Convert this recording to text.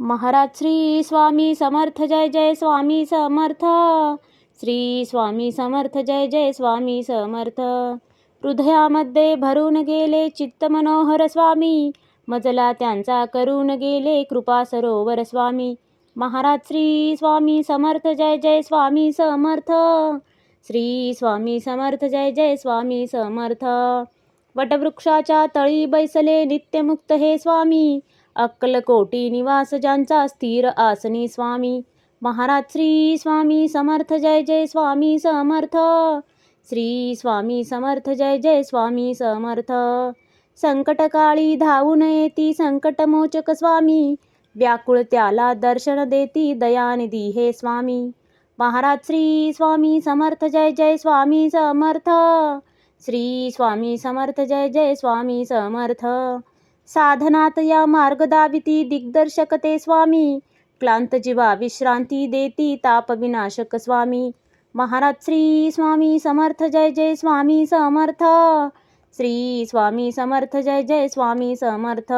महाराज श्री स्वामी समर्थ, जय जय स्वामी समर्थ. श्री स्वामी समर्थ, जय जय स्वामी समर्थ. हृदयामध्ये भरून गेले चित्त मनोहर स्वामी, मजला त्यांचा करून गेले कृपा सरोवर स्वामी. महाराज श्री स्वामी समर्थ, जय जय स्वामी समर्थ. श्री स्वामी समर्थ, जय जय स्वामी समर्थ. वटवृक्षाच्या तळी बैसले नित्यमुक्त हे स्वामी, अक्कलकोटी निवास ज्यांचा स्थिर आसनी स्वामी. महाराज श्री स्वामी समर्थ, जय जय स्वामी समर्थ. श्री स्वामी समर्थ, जय जय स्वामी समर्थ. संकटकाळी धावून येती संकटमोचक स्वामी, व्याकुळ त्याला दर्शन देती दयानिधी हे स्वामी. महाराज श्री स्वामी समर्थ, जय जय स्वामी समर्थ. श्री स्वामी समर्थ, जय जय स्वामी समर्थ. साधनात या मार्ग दाविती दिग्दर्शक ते स्वामी, क्लांत जीवा विश्रांती देती ताप विनाशक स्वामी. महाराज श्री स्वामी समर्थ, जय जय स्वामी समर्थ. श्री स्वामी समर्थ, जय जय स्वामी समर्थ.